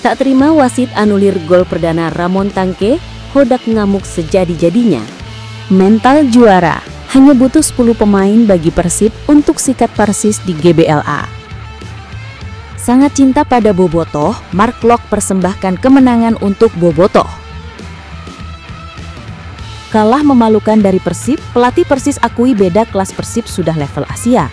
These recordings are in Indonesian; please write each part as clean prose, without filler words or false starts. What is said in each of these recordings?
Tak terima wasit anulir gol perdana Ramon Tangke, Hodak ngamuk sejadi-jadinya. Mental juara, hanya butuh 10 pemain bagi Persib untuk sikat Persis di GBLA. Sangat cinta pada Bobotoh, Mark Klok persembahkan kemenangan untuk Bobotoh. Kalah memalukan dari Persib, pelatih Persis akui beda kelas Persib sudah level Asia.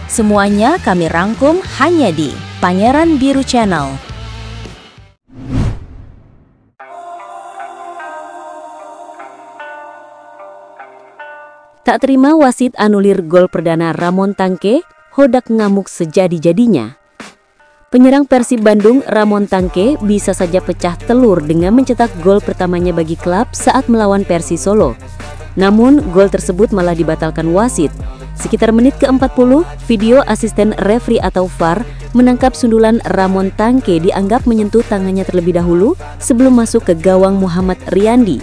Semuanya kami rangkum hanya di Pangeran Biru Channel. Tak terima wasit anulir gol perdana Ramon Tangke, Hodak ngamuk sejadi-jadinya. Penyerang Persib Bandung Ramon Tangke bisa saja pecah telur dengan mencetak gol pertamanya bagi klub saat melawan Persis Solo. Namun gol tersebut malah dibatalkan wasit. Sekitar menit ke-40, video asisten referee atau VAR menangkap sundulan Ramon Tangke dianggap menyentuh tangannya terlebih dahulu sebelum masuk ke gawang Muhammad Riyandi.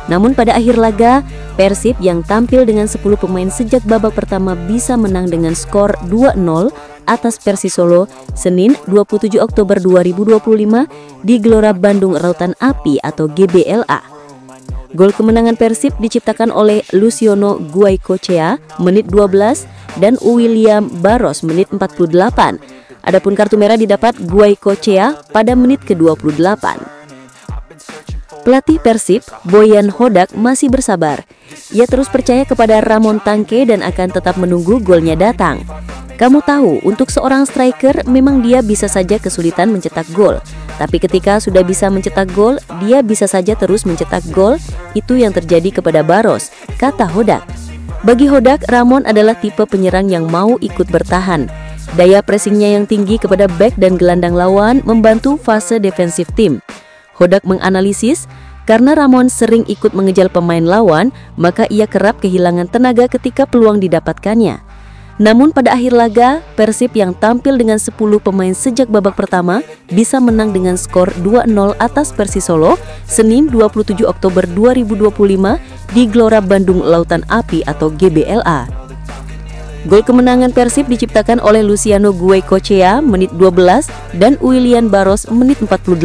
Namun pada akhir laga, Persib yang tampil dengan 10 pemain sejak babak pertama bisa menang dengan skor 2-0 atas Persis Solo Senin 27 Oktober 2025 di Gelora Bandung Lautan Api atau GBLA. Gol kemenangan Persib diciptakan oleh Luciano Guaicochea menit 12 dan William Barros menit 48. Adapun kartu merah didapat Guaicochea pada menit ke-28. Pelatih Persib, Boyan Hodak, masih bersabar. Ia terus percaya kepada Ramon Tangke dan akan tetap menunggu golnya datang. Kamu tahu, untuk seorang striker memang dia bisa saja kesulitan mencetak gol. Tapi ketika sudah bisa mencetak gol, dia bisa saja terus mencetak gol. Itu yang terjadi kepada Barros, kata Hodak. Bagi Hodak, Ramon adalah tipe penyerang yang mau ikut bertahan. Daya pressingnya yang tinggi kepada bek dan gelandang lawan membantu fase defensif tim. Hodak menganalisis, karena Ramon sering ikut mengejar pemain lawan, maka ia kerap kehilangan tenaga ketika peluang didapatkannya. Namun pada akhir laga, Persib yang tampil dengan 10 pemain sejak babak pertama bisa menang dengan skor 2-0 atas Persis Solo Senin 27 Oktober 2025 di Gelora Bandung Lautan Api atau GBLA. Gol kemenangan Persib diciptakan oleh Luciano Guaicochea menit 12 dan William Barros menit 48.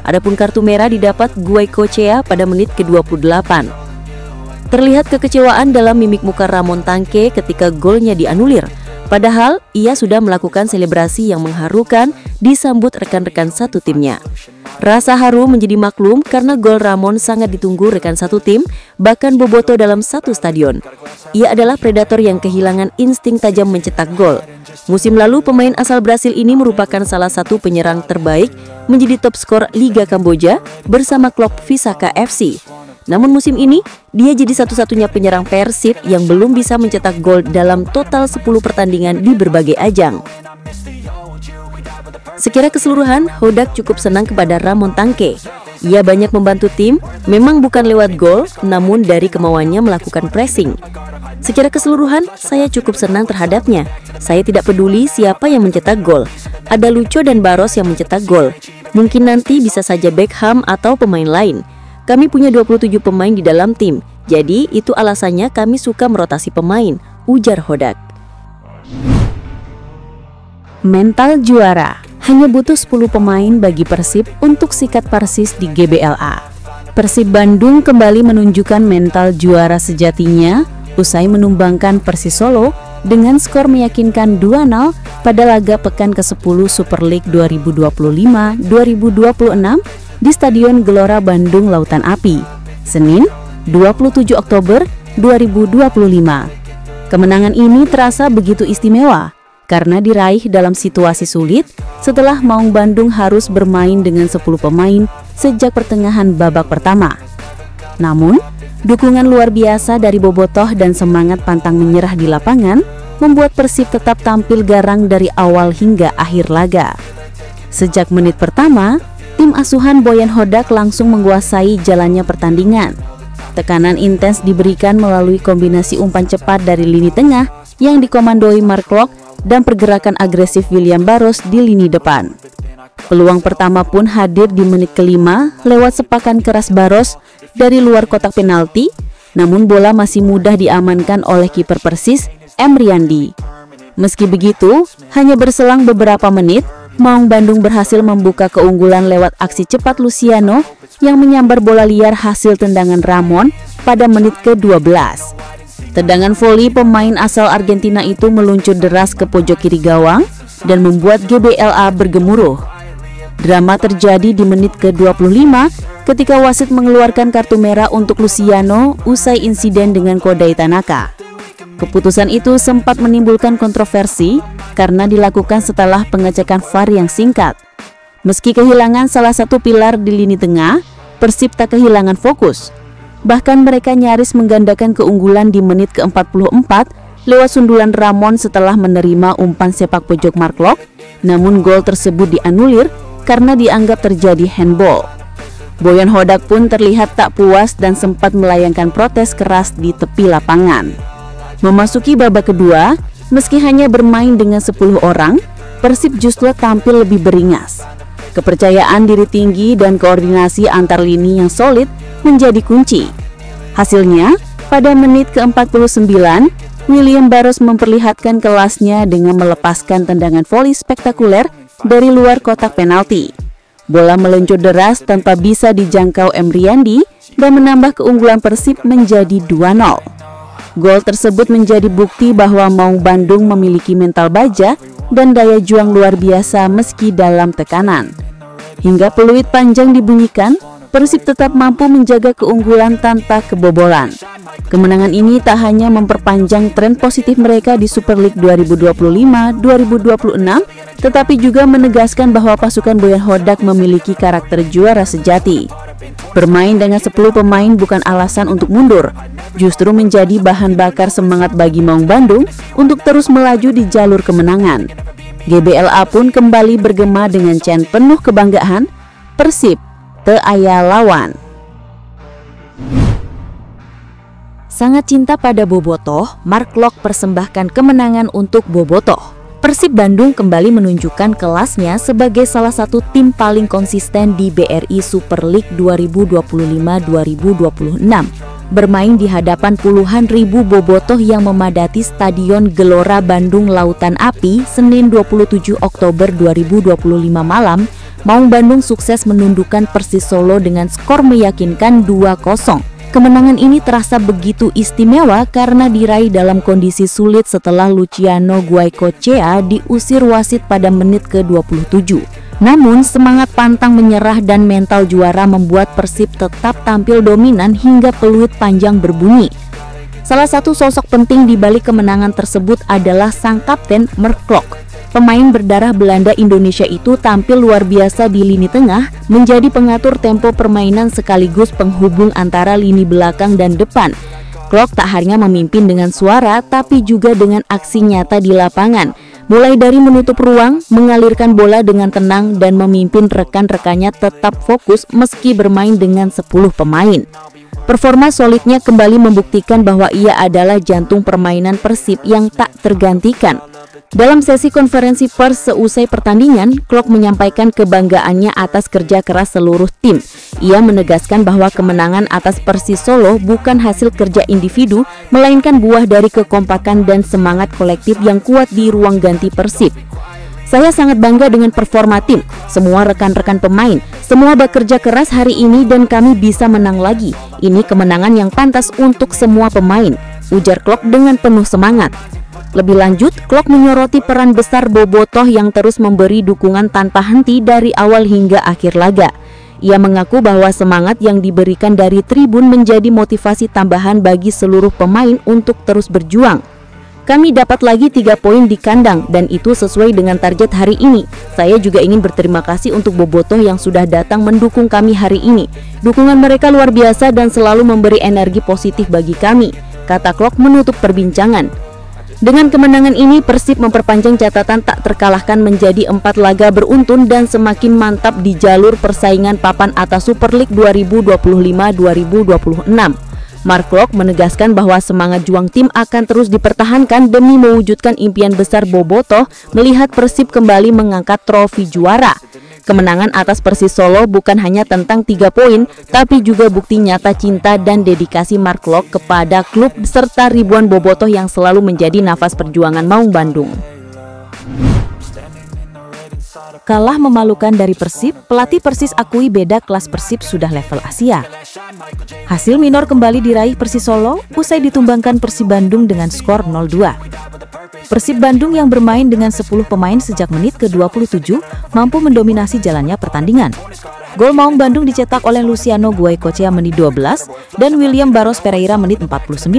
Adapun kartu merah didapat Guaicochea pada menit ke-28. Terlihat kekecewaan dalam mimik muka Ramon Tangke ketika golnya dianulir. Padahal ia sudah melakukan selebrasi yang mengharukan disambut rekan-rekan satu timnya. Rasa haru menjadi maklum karena gol Ramon sangat ditunggu rekan satu tim, bahkan bobotoh dalam satu stadion. Ia adalah predator yang kehilangan insting tajam mencetak gol. Musim lalu pemain asal Brasil ini merupakan salah satu penyerang terbaik, menjadi top skor Liga Kamboja bersama klub Visaka FC. Namun musim ini, dia jadi satu-satunya penyerang Persib yang belum bisa mencetak gol dalam total 10 pertandingan di berbagai ajang. Secara keseluruhan, Hodak cukup senang kepada Ramon Tangke. Ia banyak membantu tim, memang bukan lewat gol, namun dari kemauannya melakukan pressing. Secara keseluruhan, saya cukup senang terhadapnya. Saya tidak peduli siapa yang mencetak gol. Ada Lucho dan Barros yang mencetak gol. Mungkin nanti bisa saja Beckham atau pemain lain. Kami punya 27 pemain di dalam tim, jadi itu alasannya kami suka merotasi pemain, ujar Hodak. Mental juara, hanya butuh 10 pemain bagi Persib untuk sikat Persis di GBLA. Persib Bandung kembali menunjukkan mental juara sejatinya usai menumbangkan Persis Solo dengan skor meyakinkan 2-0 pada laga pekan ke-10 Super League 2025-2026 di Stadion Gelora Bandung Lautan Api, Senin 27 Oktober 2025. Kemenangan ini terasa begitu istimewa karena diraih dalam situasi sulit setelah Maung Bandung harus bermain dengan 10 pemain sejak pertengahan babak pertama. Namun, dukungan luar biasa dari bobotoh dan semangat pantang menyerah di lapangan membuat Persib tetap tampil garang dari awal hingga akhir laga. Sejak menit pertama, tim asuhan Boyan Hodak langsung menguasai jalannya pertandingan. Tekanan intens diberikan melalui kombinasi umpan cepat dari lini tengah yang dikomandoi Mark Klok dan pergerakan agresif William Barros di lini depan. Peluang pertama pun hadir di menit kelima lewat sepakan keras Barros dari luar kotak penalti, namun bola masih mudah diamankan oleh kiper Persis, M. Riyandi. Meski begitu, hanya berselang beberapa menit, Maung Bandung berhasil membuka keunggulan lewat aksi cepat Luciano yang menyambar bola liar hasil tendangan Ramon pada menit ke-12. Tendangan voli pemain asal Argentina itu meluncur deras ke pojok kiri gawang dan membuat GBLA bergemuruh. Drama terjadi di menit ke-25 ketika wasit mengeluarkan kartu merah untuk Luciano usai insiden dengan Kodai Tanaka. Keputusan itu sempat menimbulkan kontroversi karena dilakukan setelah pengecekan VAR yang singkat. Meski kehilangan salah satu pilar di lini tengah, Persib tak kehilangan fokus. Bahkan mereka nyaris menggandakan keunggulan di menit ke-44 lewat sundulan Ramon setelah menerima umpan sepak pojok Mark Locke, namun gol tersebut dianulir karena dianggap terjadi handball. Boyan Hodak pun terlihat tak puas dan sempat melayangkan protes keras di tepi lapangan. Memasuki babak kedua, meski hanya bermain dengan 10 orang, Persib justru tampil lebih beringas. Kepercayaan diri tinggi dan koordinasi antar lini yang solid menjadi kunci. Hasilnya, pada menit ke-49, William Barros memperlihatkan kelasnya dengan melepaskan tendangan voli spektakuler dari luar kotak penalti. Bola meluncur deras tanpa bisa dijangkau Emriandi dan menambah keunggulan Persib menjadi 2-0. Gol tersebut menjadi bukti bahwa Maung Bandung memiliki mental baja dan daya juang luar biasa meski dalam tekanan. Hingga peluit panjang dibunyikan, Persib tetap mampu menjaga keunggulan tanpa kebobolan. Kemenangan ini tak hanya memperpanjang tren positif mereka di Super League 2025-2026, tetapi juga menegaskan bahwa pasukan Boyan Hodak memiliki karakter juara sejati. Bermain dengan 10 pemain bukan alasan untuk mundur, justru menjadi bahan bakar semangat bagi Maung Bandung untuk terus melaju di jalur kemenangan. GBLA pun kembali bergema dengan chant penuh kebanggaan, Persib teu aya lawan. Sangat cinta pada Bobotoh, Mark Locke persembahkan kemenangan untuk Bobotoh. Persib Bandung kembali menunjukkan kelasnya sebagai salah satu tim paling konsisten di BRI Super League 2025-2026. Bermain di hadapan puluhan ribu bobotoh yang memadati Stadion Gelora Bandung Lautan Api Senin 27 Oktober 2025 malam, Maung Bandung sukses menundukkan Persis Solo dengan skor meyakinkan 2-0. Kemenangan ini terasa begitu istimewa karena diraih dalam kondisi sulit setelah Luciano Guaicochea diusir wasit pada menit ke-27. Namun semangat pantang menyerah dan mental juara membuat Persib tetap tampil dominan hingga peluit panjang berbunyi. Salah satu sosok penting di balik kemenangan tersebut adalah sang kapten Mark Locke. Pemain berdarah Belanda Indonesia itu tampil luar biasa di lini tengah, menjadi pengatur tempo permainan sekaligus penghubung antara lini belakang dan depan. Locke tak hanya memimpin dengan suara, tapi juga dengan aksi nyata di lapangan. Mulai dari menutup ruang, mengalirkan bola dengan tenang, dan memimpin rekan-rekannya tetap fokus meski bermain dengan 10 pemain. Performa solidnya kembali membuktikan bahwa ia adalah jantung permainan Persib yang tak tergantikan. Dalam sesi konferensi pers seusai pertandingan, Locke menyampaikan kebanggaannya atas kerja keras seluruh tim. Ia menegaskan bahwa kemenangan atas Persis Solo bukan hasil kerja individu, melainkan buah dari kekompakan dan semangat kolektif yang kuat di ruang ganti Persib. Saya sangat bangga dengan performa tim, semua rekan-rekan pemain, semua bekerja keras hari ini dan kami bisa menang lagi. Ini kemenangan yang pantas untuk semua pemain, ujar Locke dengan penuh semangat. Lebih lanjut, Locke menyoroti peran besar bobotoh yang terus memberi dukungan tanpa henti dari awal hingga akhir laga. Ia mengaku bahwa semangat yang diberikan dari tribun menjadi motivasi tambahan bagi seluruh pemain untuk terus berjuang. Kami dapat lagi 3 poin di kandang dan itu sesuai dengan target hari ini. Saya juga ingin berterima kasih untuk bobotoh yang sudah datang mendukung kami hari ini. Dukungan mereka luar biasa dan selalu memberi energi positif bagi kami, kata Locke menutup perbincangan. Dengan kemenangan ini, Persib memperpanjang catatan tak terkalahkan menjadi 4 laga beruntun dan semakin mantap di jalur persaingan papan atas Super League 2025-2026. Mark Klok menegaskan bahwa semangat juang tim akan terus dipertahankan demi mewujudkan impian besar Bobotoh melihat Persib kembali mengangkat trofi juara. Kemenangan atas Persis Solo bukan hanya tentang 3 poin, tapi juga bukti nyata cinta dan dedikasi Mark Klok kepada klub serta ribuan bobotoh yang selalu menjadi nafas perjuangan Maung Bandung. Kalah memalukan dari Persib, pelatih Persis akui beda kelas Persib sudah level Asia. Hasil minor kembali diraih Persis Solo usai ditumbangkan Persib Bandung dengan skor 0-2. Persib Bandung yang bermain dengan 10 pemain sejak menit ke-27 mampu mendominasi jalannya pertandingan. Gol Maung Bandung dicetak oleh Luciano Goicoechea menit 12 dan William Barros Pereira menit 49.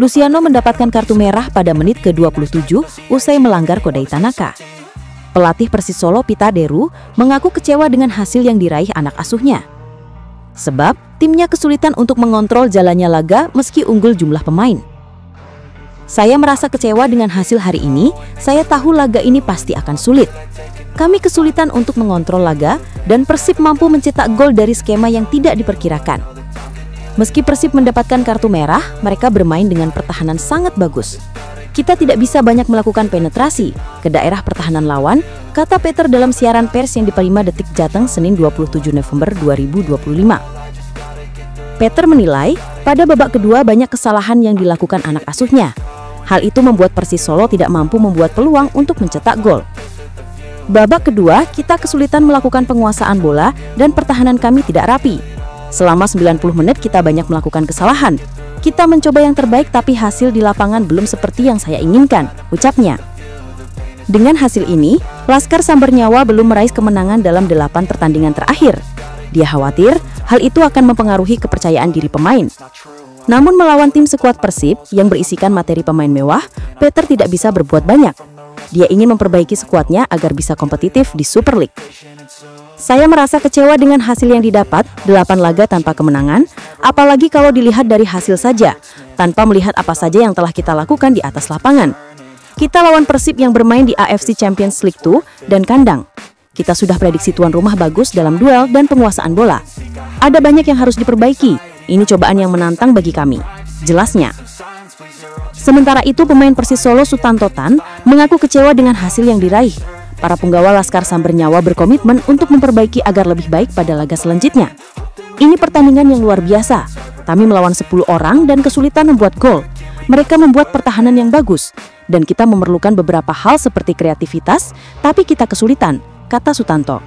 Luciano mendapatkan kartu merah pada menit ke-27 usai melanggar Kodai Tanaka. Pelatih Persis Solo Pita Deru mengaku kecewa dengan hasil yang diraih anak asuhnya. Sebab timnya kesulitan untuk mengontrol jalannya laga meski unggul jumlah pemain. Saya merasa kecewa dengan hasil hari ini, saya tahu laga ini pasti akan sulit. Kami kesulitan untuk mengontrol laga dan Persib mampu mencetak gol dari skema yang tidak diperkirakan. Meski Persib mendapatkan kartu merah, mereka bermain dengan pertahanan sangat bagus. Kita tidak bisa banyak melakukan penetrasi ke daerah pertahanan lawan, kata Peter dalam siaran pers yang di 5 Detik Jateng Senin 27 November 2025. Peter menilai, pada babak kedua banyak kesalahan yang dilakukan anak asuhnya. Hal itu membuat Persis Solo tidak mampu membuat peluang untuk mencetak gol. Babak kedua, kita kesulitan melakukan penguasaan bola dan pertahanan kami tidak rapi. Selama 90 menit kita banyak melakukan kesalahan. Kita mencoba yang terbaik tapi hasil di lapangan belum seperti yang saya inginkan, ucapnya. Dengan hasil ini, Laskar Sambernyawa belum meraih kemenangan dalam 8 pertandingan terakhir. Dia khawatir hal itu akan mempengaruhi kepercayaan diri pemain. Namun melawan tim sekuat Persib yang berisikan materi pemain mewah, Peter tidak bisa berbuat banyak. Dia ingin memperbaiki skuadnya agar bisa kompetitif di Super League. Saya merasa kecewa dengan hasil yang didapat, 8 laga tanpa kemenangan, apalagi kalau dilihat dari hasil saja, tanpa melihat apa saja yang telah kita lakukan di atas lapangan. Kita lawan Persib yang bermain di AFC Champions League 2 dan kandang. Kita sudah prediksi tuan rumah bagus dalam duel dan penguasaan bola. Ada banyak yang harus diperbaiki, ini cobaan yang menantang bagi kami, jelasnya. Sementara itu pemain Persis Solo Sutanto Tan mengaku kecewa dengan hasil yang diraih. Para punggawa Laskar Sambernyawa berkomitmen untuk memperbaiki agar lebih baik pada laga selanjutnya. Ini pertandingan yang luar biasa. Kami melawan 10 orang dan kesulitan membuat gol. Mereka membuat pertahanan yang bagus. Dan kita memerlukan beberapa hal seperti kreativitas, tapi kita kesulitan, kata Sutanto.